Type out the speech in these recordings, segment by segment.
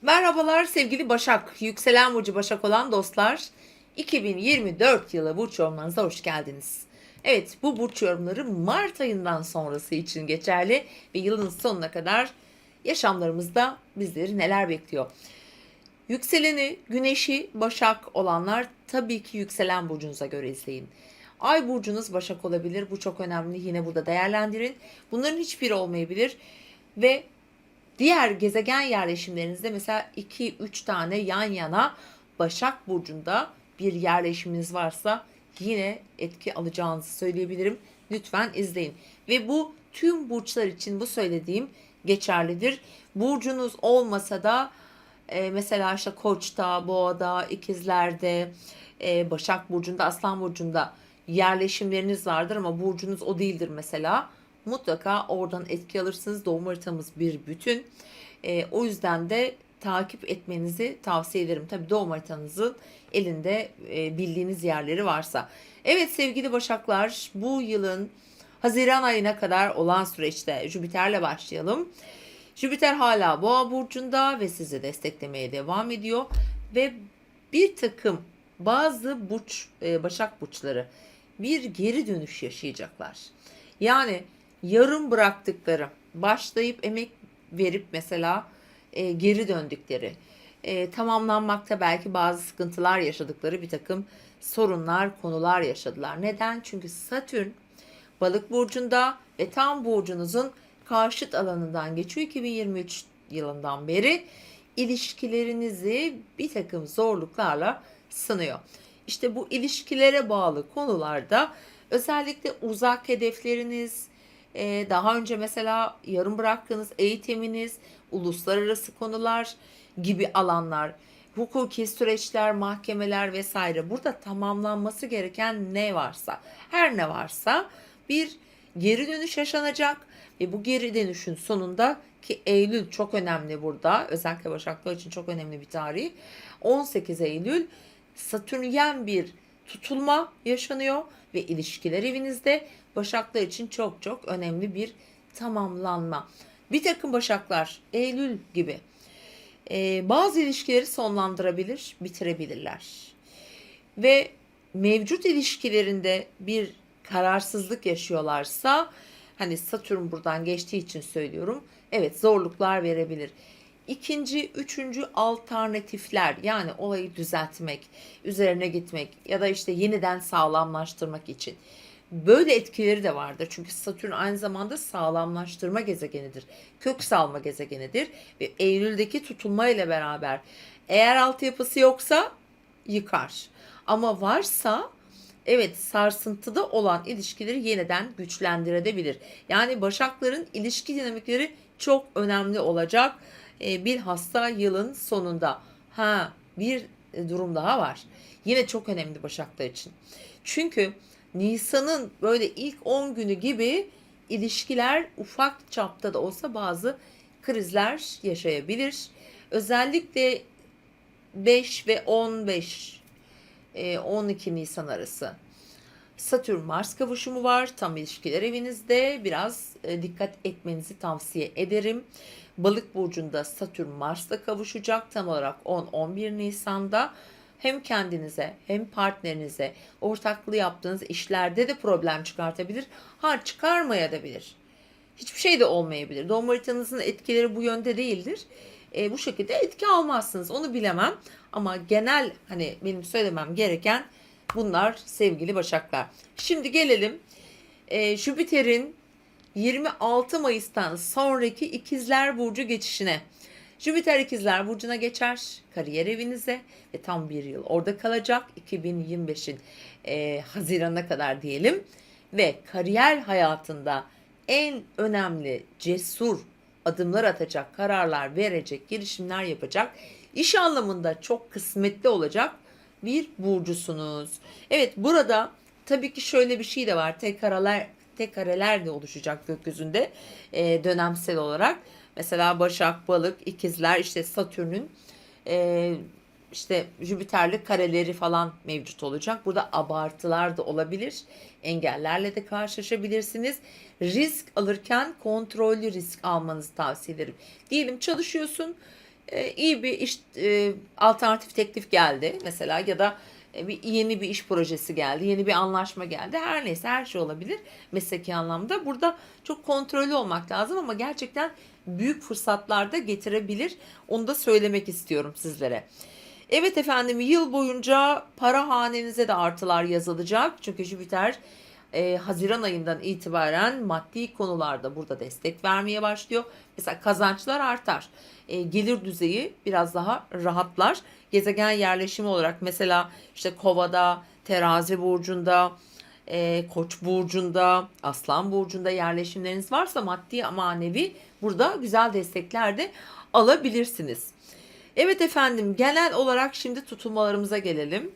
Merhabalar sevgili Başak, yükselen burcu Başak olan dostlar. 2024 yılı burç yorumlarınıza hoş geldiniz. Evet, bu burç yorumları Mart ayından sonrası için geçerli ve yılın sonuna kadar yaşamlarımızda bizleri neler bekliyor? Yükseleni, güneşi Başak olanlar tabii ki yükselen burcunuza göre izleyin. Ay burcunuz Başak olabilir. Bu çok önemli. Yine burada değerlendirin. Bunların hiçbiri olmayabilir ve diğer gezegen yerleşimlerinizde mesela 2-3 tane yan yana Başak Burcu'nda bir yerleşiminiz varsa yine etki alacağınızı söyleyebilirim. Lütfen izleyin. Ve bu tüm burçlar için bu söylediğim geçerlidir. Burcunuz olmasa da mesela işte Koç'ta, Boğa'da, İkizler'de, Başak Burcu'nda, Aslan Burcu'nda yerleşimleriniz vardır ama burcunuz o değildir mesela. Mutlaka oradan etki alırsınız. Doğum haritamız bir bütün. O yüzden de takip etmenizi tavsiye ederim. Tabii doğum haritanızın elinde bildiğiniz yerleri varsa. Evet sevgili Başaklar, bu yılın Haziran ayına kadar olan süreçte Jüpiter'le başlayalım. Jüpiter hala Boğa burcunda ve sizi desteklemeye devam ediyor ve bir takım bazı Başak burçları bir geri dönüş yaşayacaklar. Yani yarım bıraktıkları, başlayıp emek verip mesela geri döndükleri, tamamlanmakta belki bazı sıkıntılar yaşadıkları bir takım sorunlar, konular yaşadılar. Neden? Çünkü Satürn Balık burcunda ve tam burcunuzun karşıt alanından geçiyor 2023 yılından beri ilişkilerinizi bir takım zorluklarla sınıyor. İşte bu ilişkilere bağlı konularda özellikle uzak hedefleriniz, daha önce mesela yarım bıraktığınız eğitiminiz, uluslararası konular gibi alanlar, hukuki süreçler, mahkemeler vesaire burada tamamlanması gereken ne varsa, her ne varsa bir geri dönüş yaşanacak ve bu geri dönüşün sonunda ki Eylül çok önemli burada. Özellikle Başaklar için çok önemli bir tarih. 18 Eylül Satürnyen bir tutulma yaşanıyor ve ilişkiler evinizde Başaklar için çok çok önemli bir tamamlanma. Bir takım Başaklar Eylül gibi bazı ilişkileri sonlandırabilir, bitirebilirler. Ve mevcut ilişkilerinde bir kararsızlık yaşıyorlarsa hani Satürn buradan geçtiği için söylüyorum. Evet zorluklar verebilir. İkinci, üçüncü alternatifler yani olayı düzeltmek, üzerine gitmek ya da işte yeniden sağlamlaştırmak için. Böyle etkileri de vardır. Çünkü Satürn aynı zamanda sağlamlaştırma gezegenidir. Kök salma gezegenidir. Ve Eylül'deki tutulma ile beraber eğer altyapısı yoksa yıkar. Ama varsa evet sarsıntıda olan ilişkileri yeniden güçlendirebilir. Yani Başakların ilişki dinamikleri çok önemli olacak. Bilhassa yılın sonunda. Bir durum daha var. Yine çok önemli Başaklar için. Çünkü Nisan'ın böyle ilk 10 günü gibi ilişkiler ufak çapta da olsa bazı krizler yaşayabilir. Özellikle 5 ve 15 12 Nisan arası Satürn-Mars kavuşumu var. Tam ilişkiler evinizde. Biraz dikkat etmenizi tavsiye ederim. Balık burcunda Satürn-Mars'la kavuşacak tam olarak 10-11 Nisan'da. Hem kendinize hem partnerinize ortaklığı yaptığınız işlerde de problem çıkartabilir. Çıkarmayabilir. Hiçbir şey de olmayabilir. Doğum haritanızın etkileri bu yönde değildir. Bu şekilde etki almazsınız. Onu bilemem. Ama genel hani benim söylemem gereken bunlar sevgili Başaklar. Şimdi gelelim Jüpiter'in 26 Mayıs'tan sonraki İkizler Burcu geçişine. Jüpiter İkizler Burcu'na geçer, kariyer evinize ve tam bir yıl orada kalacak 2025'in Haziran'a kadar diyelim. Ve kariyer hayatında en önemli cesur adımlar atacak, kararlar verecek, girişimler yapacak, iş anlamında çok kısmetli olacak bir burcusunuz. Evet burada tabii ki şöyle bir şey de var. Tek kareler de oluşacak gökyüzünde dönemsel olarak. Mesela Başak, Balık, İkizler işte Satürn'ün işte Jüpiter'li kareleri falan mevcut olacak. Burada abartılar da olabilir. Engellerle de karşılaşabilirsiniz. Risk alırken kontrollü risk almanızı tavsiye ederim. Diyelim çalışıyorsun. iyi bir iş, alternatif teklif geldi mesela ya da yeni bir iş projesi geldi, yeni bir anlaşma geldi. Her neyse her şey olabilir mesleki anlamda. Burada çok kontrollü olmak lazım ama gerçekten büyük fırsatlar da getirebilir. Onu da söylemek istiyorum sizlere. Evet efendim, yıl boyunca para hanenize de artılar yazılacak. Çünkü Jüpiter Haziran ayından itibaren maddi konularda burada destek vermeye başlıyor. Mesela kazançlar artar. Gelir düzeyi biraz daha rahatlar. Gezegen yerleşimi olarak mesela işte Kova'da, Terazi burcunda, Koç burcunda, Aslan burcunda yerleşimleriniz varsa maddi manevi burada güzel destekler de alabilirsiniz. Evet efendim, genel olarak şimdi tutulmalarımıza gelelim.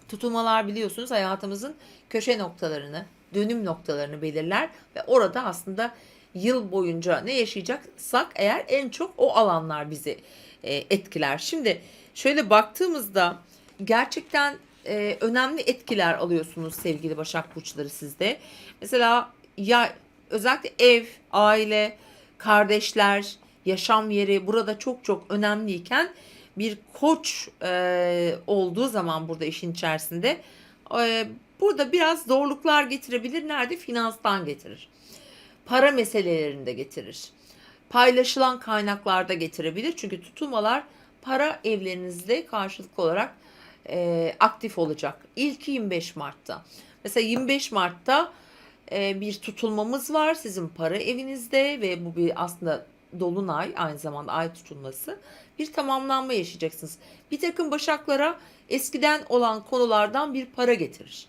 Tutulmalar biliyorsunuz hayatımızın köşe noktalarını, dönüm noktalarını belirler ve orada aslında yıl boyunca ne yaşayacaksak eğer en çok o alanlar bizi etkiler. Şimdi şöyle baktığımızda gerçekten önemli etkiler alıyorsunuz sevgili Başak Burçları sizde. Mesela ya özellikle ev, aile, kardeşler, yaşam yeri burada çok çok önemliyken bir koç olduğu zaman burada işin içerisinde e, burada biraz zorluklar getirebilir. Nerede? Finanstan getirir. Para meselelerinde getirir. Paylaşılan kaynaklarda getirebilir. Çünkü tutulmalar para evlerinizde karşılıklı olarak aktif olacak. İlk 25 Mart'ta. Mesela 25 Mart'ta bir tutulmamız var sizin para evinizde ve bu bir aslında dolunay, aynı zamanda ay tutulması, bir tamamlanma yaşayacaksınız. Bir takım başaklara eskiden olan konulardan bir para getirir.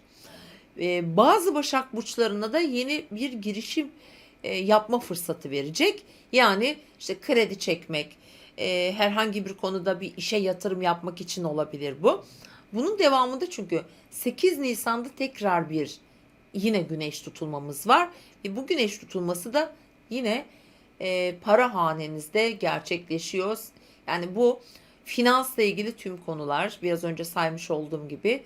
Bazı başak burçlarına da yeni bir girişim yapma fırsatı verecek. Yani işte kredi çekmek, herhangi bir konuda bir işe yatırım yapmak için olabilir bu. Bunun devamında çünkü 8 Nisan'da tekrar bir yine güneş tutulmamız var. Ve bu güneş tutulması da yine para hanenizde gerçekleşiyor. Yani bu finansla ilgili tüm konular, biraz önce saymış olduğum gibi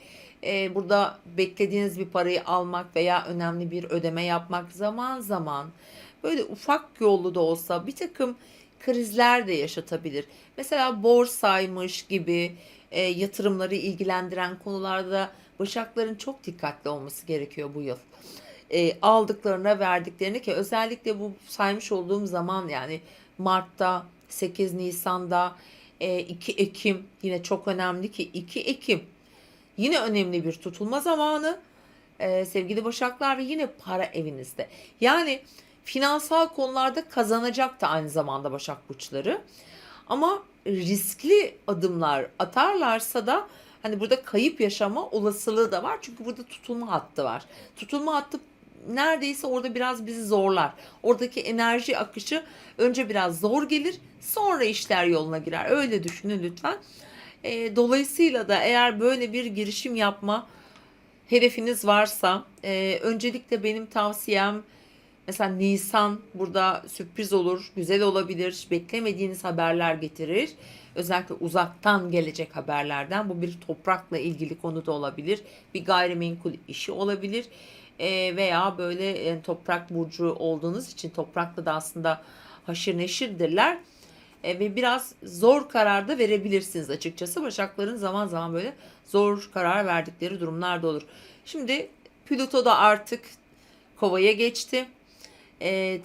burada beklediğiniz bir parayı almak veya önemli bir ödeme yapmak, zaman zaman böyle ufak yollu da olsa bir takım krizler de yaşatabilir. Mesela borsaymış gibi yatırımları ilgilendiren konularda başakların çok dikkatli olması gerekiyor bu yıl. Aldıklarına verdiklerini, ki özellikle bu saymış olduğum zaman yani Mart'ta, 8 Nisan'da, 2 Ekim yine çok önemli, ki 2 Ekim yine önemli bir tutulma zamanı sevgili Başaklar ve yine para evinizde. Yani finansal konularda kazanacak da aynı zamanda Başak Burçları. Ama riskli adımlar atarlarsa da hani burada kayıp yaşama olasılığı da var. Çünkü burada tutulma hattı var. Tutulma hattı neredeyse orada biraz bizi zorlar. Oradaki enerji akışı önce biraz zor gelir, sonra işler yoluna girer. Öyle düşünün lütfen. Dolayısıyla da eğer böyle bir girişim yapma hedefiniz varsa öncelikle benim tavsiyem, mesela Nisan burada sürpriz olur, güzel olabilir, beklemediğiniz haberler getirir. Özellikle uzaktan gelecek haberlerden, bu bir toprakla ilgili konu da olabilir, bir gayrimenkul işi olabilir. Veya böyle toprak burcu olduğunuz için toprakla da aslında haşır neşirdirler. Ve biraz zor karar da verebilirsiniz açıkçası. Başakların zaman zaman böyle zor karar verdikleri durumlar da olur. Şimdi Plüto da artık Kova'ya geçti.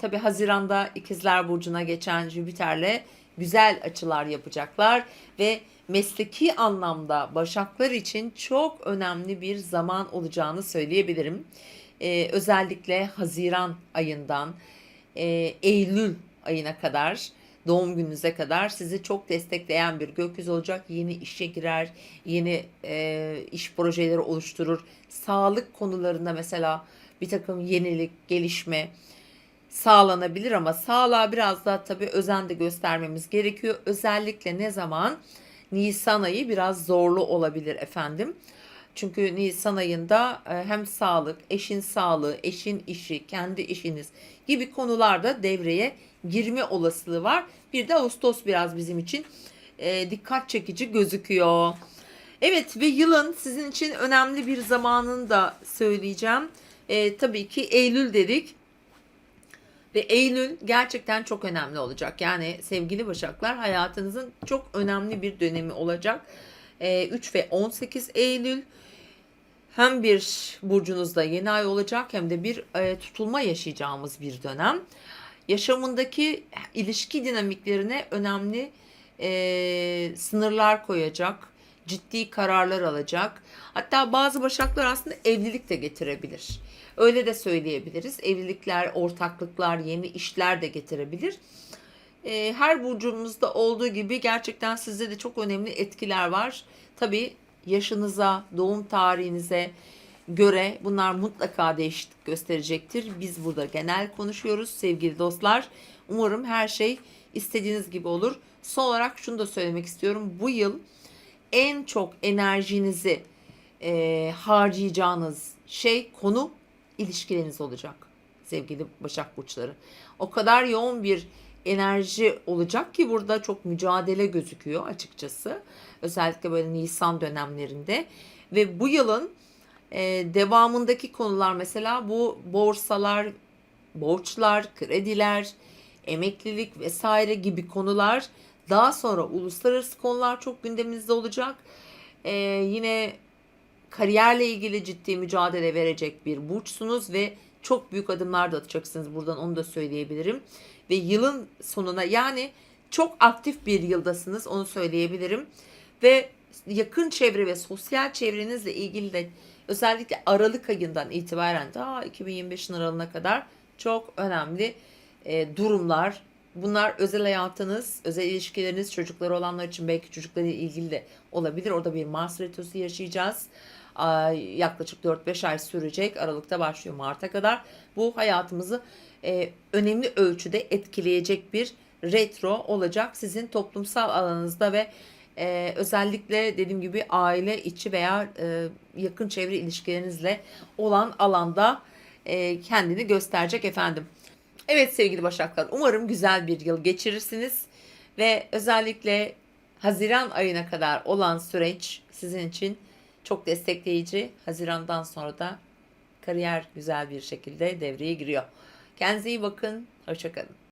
Tabii Haziran'da İkizler Burcu'na geçen Jüpiter'le güzel açılar yapacaklar ve mesleki anlamda Başaklar için çok önemli bir zaman olacağını söyleyebilirim. Özellikle Haziran ayından Eylül ayına kadar, doğum gününüze kadar sizi çok destekleyen bir gökyüzü olacak. Yeni işe girer, yeni iş projeleri oluşturur. Sağlık konularında mesela bir takım yenilik, gelişme sağlanabilir ama sağlığa biraz daha tabii özen de göstermemiz gerekiyor. Özellikle ne zaman? Nisan ayı biraz zorlu olabilir efendim. Çünkü Nisan ayında hem sağlık, eşin sağlığı, eşin işi, kendi işiniz gibi konularda devreye girme olasılığı var. Bir de Ağustos biraz bizim için dikkat çekici gözüküyor. Evet, ve yılın sizin için önemli bir zamanını da söyleyeceğim. Tabii ki Eylül dedik. Ve Eylül gerçekten çok önemli olacak. Yani sevgili Başaklar, hayatınızın çok önemli bir dönemi olacak. 3 ve 18 Eylül hem bir burcunuzda yeni ay olacak hem de bir tutulma yaşayacağımız bir dönem. Yaşamındaki ilişki dinamiklerine önemli sınırlar koyacak, ciddi kararlar alacak. Hatta bazı başaklar aslında evlilik de getirebilir. Öyle de söyleyebiliriz. Evlilikler, ortaklıklar, yeni işler de getirebilir. Her burcumuzda olduğu gibi gerçekten sizde de çok önemli etkiler var. Tabii yaşınıza, doğum tarihinize göre bunlar mutlaka değişiklik gösterecektir. Biz burada genel konuşuyoruz sevgili dostlar. Umarım her şey istediğiniz gibi olur. Son olarak şunu da söylemek istiyorum. Bu yıl en çok enerjinizi harcayacağınız konu ilişkileriniz olacak sevgili Başak Burçları. O kadar yoğun bir enerji olacak ki burada çok mücadele gözüküyor açıkçası. Özellikle böyle Nisan dönemlerinde. Ve bu yılın devamındaki konular mesela bu borsalar, borçlar, krediler, emeklilik vesaire gibi konular, daha sonra uluslararası konular çok gündeminizde olacak. Yine kariyerle ilgili ciddi mücadele verecek bir burçsunuz ve çok büyük adımlar da atacaksınız, buradan onu da söyleyebilirim. Ve yılın sonuna, yani çok aktif bir yıldasınız, onu söyleyebilirim. Ve yakın çevre ve sosyal çevrenizle ilgili de özellikle Aralık ayından itibaren daha 2025'in aralığına kadar çok önemli durumlar. Bunlar özel hayatınız, özel ilişkileriniz, çocukları olanlar için belki çocuklarıyla ilgili de olabilir. Orada bir Mars retrosu yaşayacağız. Yaklaşık 4-5 ay sürecek. Aralıkta başlıyor Mart'a kadar. Bu hayatımızı önemli ölçüde etkileyecek bir retro olacak sizin toplumsal alanınızda ve özellikle dediğim gibi aile içi veya yakın çevre ilişkilerinizle olan alanda kendini gösterecek efendim. Evet sevgili Başaklar, umarım güzel bir yıl geçirirsiniz ve özellikle Haziran ayına kadar olan süreç sizin için çok destekleyici. Haziran'dan sonra da kariyer güzel bir şekilde devreye giriyor. Kendinize iyi bakın, hoşça kalın.